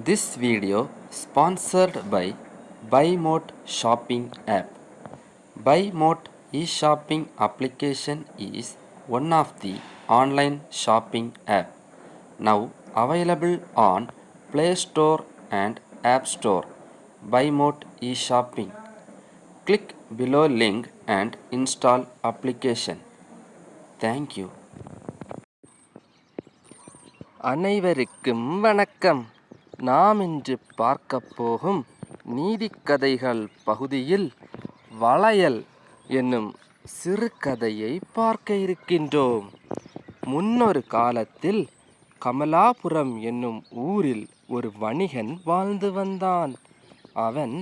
This video sponsored by BuyMote shopping app. BuyMote e-shopping application is one of the online shopping app now available on Play Store and App Store. BuyMote e-shopping. Click below link and install application. Thank you. அனைவருக்கும் வணக்கம். நாம் இன்று பார்க்க போகும் நீதிக்கதைகள் பகுதியில் வளையல் என்னும் சிறுகதையை பார்க்க இருக்கின்றோம். முன்னொரு காலத்தில் கமலாபுரம் என்னும் ஊரில் ஒரு வணிகன் வாழ்ந்து வந்தான். அவன்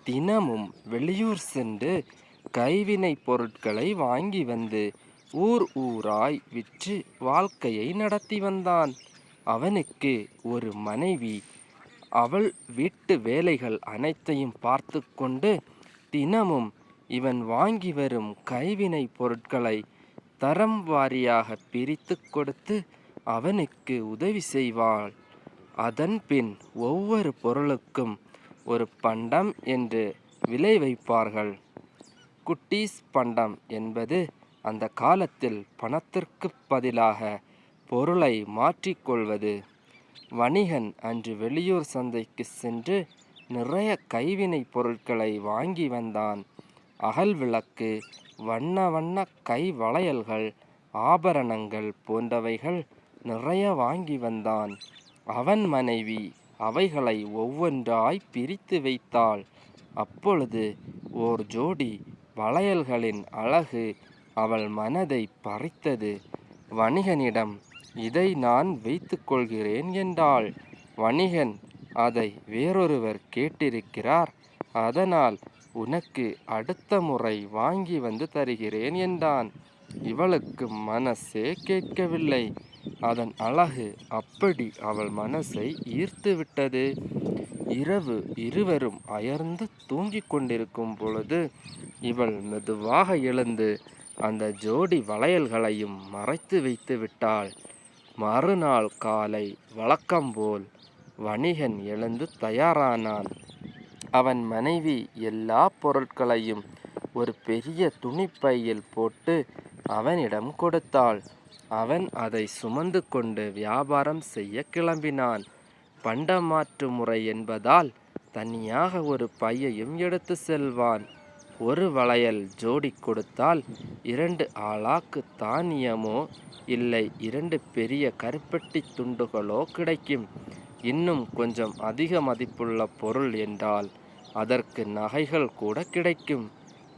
தினமும் வெளியூர் சென்று கைவினை பொருட்களை வாங்கி வந்து ஊர் ஊராய் விற்று வாழ்க்கையை நடத்தி வந்தான். அவனுக்கு ஒரு மனைவி. அவள் வீட்டு வேலைகள் அனைத்தையும் பார்த்து கொண்டு தினமும் இவன் வாங்கி வரும் கைவினை பொருட்களை தரம் வாரியாக பிரித்து கொடுத்து அவனுக்கு உதவி செய்வாள். அதன் பின் ஒவ்வொரு பொருளுக்கும் ஒரு பண்டம் என்று விலை வைப்பார்கள். குட்டீஸ் பண்டம் என்பது அந்த காலத்தில் பணத்திற்கு பதிலாக பொருளை மாற்றிக்கொள்வது. வணிகன் அன்று வெளியூர் சந்தைக்கு சென்று நிறைய கைவினை பொருட்களை வாங்கி வந்தான். அகல் விளக்கு, வண்ண வண்ண கை வளையல்கள், ஆபரணங்கள் போன்றவைகள் நிறைய வாங்கி வந்தான். அவன் மனைவி அவைகளை ஒவ்வொன்றாய் பிரித்து வைத்தாள். அப்பொழுது ஓர் ஜோடி வளையல்களின் அழகு அவள் மனதை பறித்தது. வணிகனிடம் இதை நான் வைத்து கொள்கிறேன் என்றாள். வணிகன் அதை வேறொருவர் கேட்டிருக்கிறார், அதனால் உனக்கு அடுத்த முறை வாங்கி வந்து தருகிறேன் என்றான். இவளுக்கு மனசே கேட்கவில்லை. அதன் அழகு அப்படி அவள் மனசை ஈர்த்து விட்டது. இரவு இருவரும் அயர்ந்து தூங்கிக் கொண்டிருக்கும் பொழுது இவள் மெதுவாக எழுந்து அந்த ஜோடி வளையல்களையும் மறைத்து வைத்து விட்டாள். மறுநாள் காலை வழக்கம்போல் வணிகன் எழுந்து தயாரானான். அவன் மனைவி எல்லா பொருட்களையும் ஒரு பெரிய துணிப்பையில் போட்டு அவனிடம் கொடுத்தாள். அவன் அதை சுமந்து கொண்டு வியாபாரம் செய்ய கிளம்பினான். பண்டமாற்று முறை என்பதால் தனியாக ஒரு பையையும் எடுத்து செல்வான். ஒரு வளையல் ஜோடி கொடுத்தால் 2 ஆளாக்கு தானியமோ இல்லை 2 பெரிய கருப்பட்டி துண்டுகளோ கிடைக்கும். இன்னும் கொஞ்சம் அதிக மதிப்புள்ள பொருள் என்றால் அதற்கு நகைகள் கூட கிடைக்கும்.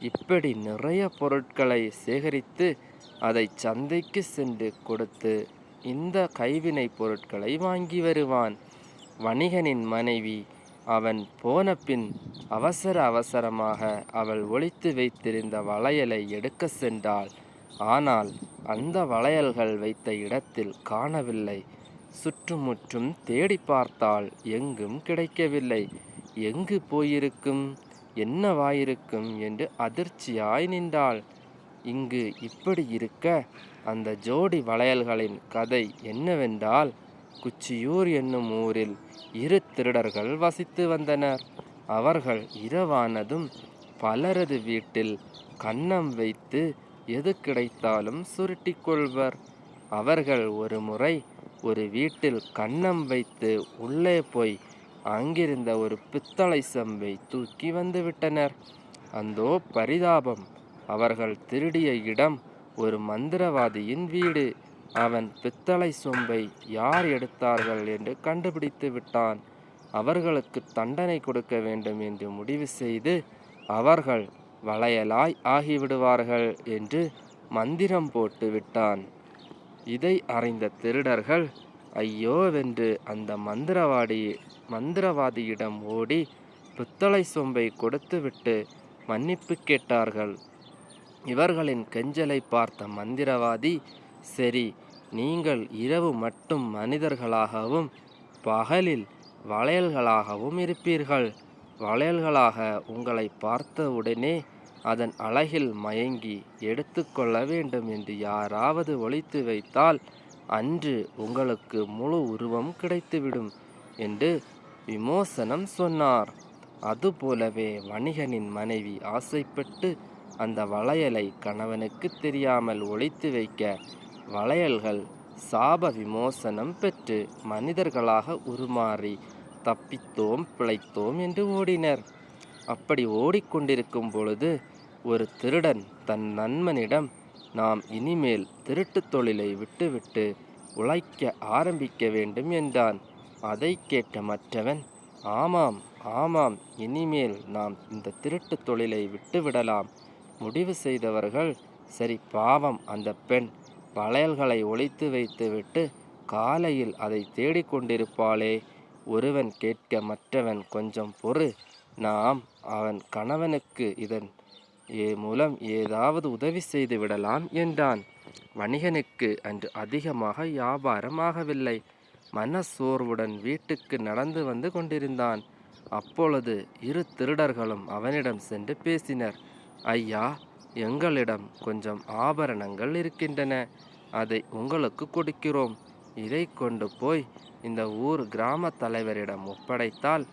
இப்படி நிறைய பொருட்களை சேகரித்து அதை சந்தைக்கு சென்று கொடுத்து இந்த கைவினை பொருட்களை வாங்கி வருவான். வணிகனின் மனைவி அவன் போன பின் அவசரமாக அவள் ஒளித்து வைத்திருந்த வளையலை எடுக்க சென்றாள். ஆனால் அந்த வளையல்கள் வைத்த இடத்தில் காணவில்லை. சுற்றுமுற்றும் தேடி பார்த்தாள், எங்கும் கிடைக்கவில்லை. எங்கு போயிருக்கும், என்னவாயிருக்கும் என்று அதிர்ச்சியாய் நின்றாள். இங்கு இப்படி இருக்க அந்த ஜோடி வளையல்களின் கதை என்னவென்றால், குச்சியூர் என்னும் ஊரில் 2 திருடர்கள் வசித்து வந்தனர். அவர்கள் இரவானதும் பலரது வீட்டில் கன்னம் வைத்து எது கிடைத்தாலும் சுருட்டி கொள்வர். அவர்கள் ஒரு முறை ஒரு வீட்டில் கன்னம் வைத்து உள்ளே போய் அங்கிருந்த ஒரு பித்தளை செம்பை தூக்கி வந்துவிட்டனர். அந்தோ பரிதாபம்! அவர்கள் திருடிய இடம் ஒரு மந்திரவாதியின் வீடு. அவன் பித்தளை சொம்பை யார் எடுத்தார்கள் என்று கண்டுபிடித்து விட்டான். அவர்களுக்கு தண்டனை கொடுக்க வேண்டும் என்று முடிவு செய்து அவர்கள் வளையலாய் ஆகிவிடுவார்கள் என்று மந்திரம் போட்டு விட்டான். இதை அறிந்த திருடர்கள் ஐயோவென்று அந்த மந்திரவாதியிடம் ஓடி பித்தளை சொம்பை கொடுத்துவிட்டு மன்னிப்பு கேட்டார்கள். இவர்களின் கெஞ்சலை பார்த்த மந்திரவாதி, சரி, நீங்கள் இரவு மட்டும் மனிதர்களாகவும் பகலில் வளையல்களாகவும் இருப்பீர்கள். வளையல்களாக உங்களை பார்த்தவுடனே அதன் அழகில் மயங்கி எடுத்து கொள்ள வேண்டும் என்று யாராவது ஒளித்து வைத்தால் அன்று உங்களுக்கு முழு உருவம் கிடைத்துவிடும் என்று விமோசனம் சொன்னார். அதுபோலவே வணிகனின் மனைவி ஆசைப்பட்டு அந்த வளையலை கணவனுக்கு தெரியாமல் ஒளித்து வைக்க வளையல்கள் சாப விமோசனம் பெற்று மனிதர்களாக உருமாறி தப்பித்தோம் பிழைத்தோம் என்று ஓடினர். அப்படி ஓடிக்கொண்டிருக்கும் பொழுது ஒரு திருடன் தன் நண்பனிடம், நாம் இனிமேல் திருட்டுத் தொழிலை விட்டுவிட்டு உழைக்க ஆரம்பிக்க வேண்டும் என்றான். அதை கேட்ட மற்றவன், ஆமாம் ஆமாம், இனிமேல் நாம் இந்த திருட்டுத் தொழிலை விட்டுவிடலாம் முடிவு செய்தவர்கள். சரி, பாவம் அந்த பெண் வளையல்களை ஒளித்து வைத்துவிட்டு காலையில் அதை தேடிக்கொண்டிருப்பாளே. ஒருவன் கேட்க மற்றவன், கொஞ்சம் பொறு, நாம் அவன் கணவனுக்கு இதன் மூலம் ஏதாவது உதவி செய்து விடலாம் என்றான். வணிகனுக்கு அன்று அதிகமாக வியாபாரம் ஆகவில்லை. மனசோர்வுடன் வீட்டுக்கு நடந்து வந்து கொண்டிருந்தான். அப்பொழுது இரு திருடர்களும் அவனிடம் சென்று பேசினர். ஐயா, எங்களிடம் கொஞ்சம் ஆபரணங்கள் இருக்கின்றன, அதை உங்களுக்கு கொடுக்கிறோம். இதை கொண்டு போய் இந்த ஊர் கிராம தலைவரிடம் ஒப்படைத்தால்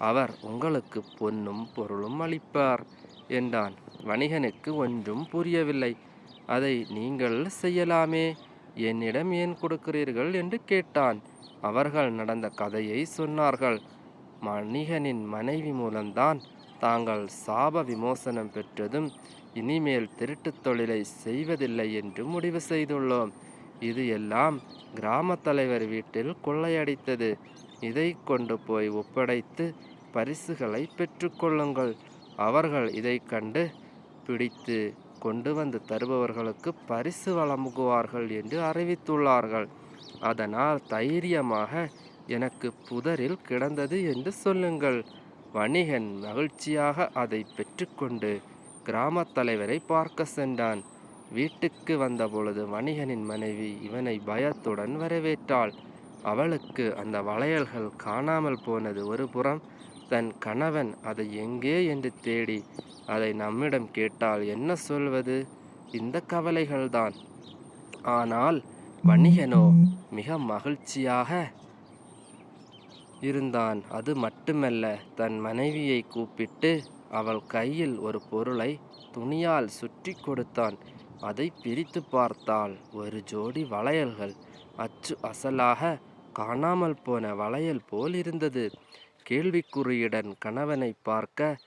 அவர் உங்களுக்கு பொன்னும் பொருளும் அளிப்பார் என்றான். வணிகனுக்கு ஒன்றும் புரியவில்லை. அதை நீங்கள் செய்யலாமே, என்னிடம் ஏன் கொடுக்கிறீர்கள் என்று கேட்டான். அவர்கள் நடந்த கதையை சொன்னார்கள். வணிகனின் மனைவி மூலம்தான் தாங்கள் சாப விமோசனம் பெற்றதும் இனிமேல் திருட்டுத் தொழிலை செய்வதில்லை என்று முடிவு செய்துள்ளோம். இது எல்லாம் கிராம தலைவர் வீட்டில் கொள்ளையடித்தது. இதை கொண்டு போய் ஒப்படைத்து பரிசுகளை பெற்றுக்கொள்ளுங்கள். அவர்கள் இதை கண்டு பிடித்து கொண்டு வந்து தருபவர்களுக்கு பரிசு வழங்குவார்கள் என்று அறிவித்துள்ளார்கள். அதனால் தைரியமாக எனக்கு புதரில் கிடந்தது என்று சொல்லுங்கள். வணிகன் மகிழ்ச்சியாக அதை பெற்றுக்கொண்டு கிராம தலைவரை பார்க்க சென்றான். வீட்டுக்கு வந்தபொழுது வணிகனின் மனைவி இவனை பயத்துடன் வரவேற்றாள். அவளுக்கு அந்த வளையல்கள் காணாமல் போனது ஒரு புறம். தன் கணவன் அதை எங்கே என்று தேடி அதை நம்மிடம் கேட்டால் என்ன சொல்வது? இந்த கவலைகள்தான். ஆனால் வணிகனோ மிக மகிழ்ச்சியாக இருந்தான். அது மட்டுமல்ல, தன் மனைவியை கூப்பிட்டு அவள் கையில் ஒரு பொருளை துணியால் சுற்றி கொடுத்தான். அதை பிரித்து பார்த்தால் ஒரு ஜோடி வளையல்கள் அச்சு அசலாக காணாமல் போன வளையல் போல் இருந்தது. கேள்விக்குறியுடன் கணவனை பார்க்க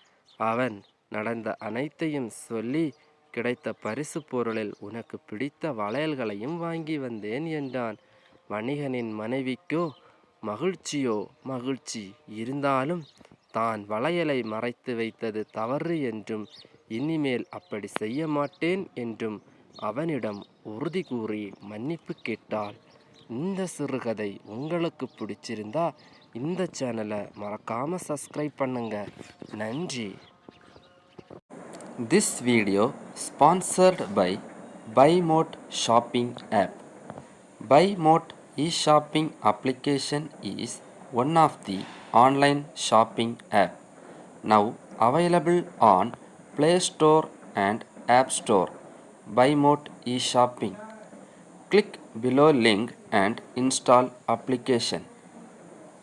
அவன் நடந்த அனைத்தையும் சொல்லி, கிடைத்த பரிசு பொருளில் உனக்கு பிடித்த வளையல்களையும் வாங்கி வந்தேன் என்றான். வணிகனின் மனைவிக்கோ மகிழ்ச்சியோ மகிழ்ச்சி, இருந்தாலும் தான் வளையலை மறைத்து வைத்தது தவறு என்றும் இனிமேல் அப்படி செய்ய மாட்டேன் என்றும் அவனிடம் உறுதி கூறி மன்னிப்பு கேட்டாள். இந்த சிறுகதை உங்களுக்கு பிடிச்சிருந்தா இந்த சேனலை மறக்காம சப்ஸ்கிரைப் பண்ணுங்க. நன்றி. This video sponsored by BuyMote shopping app. BuyMote e-shopping application is one of the online shopping app now available on Play Store and App Store. BuyMote e-shopping. Click below link and install application.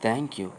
Thank you.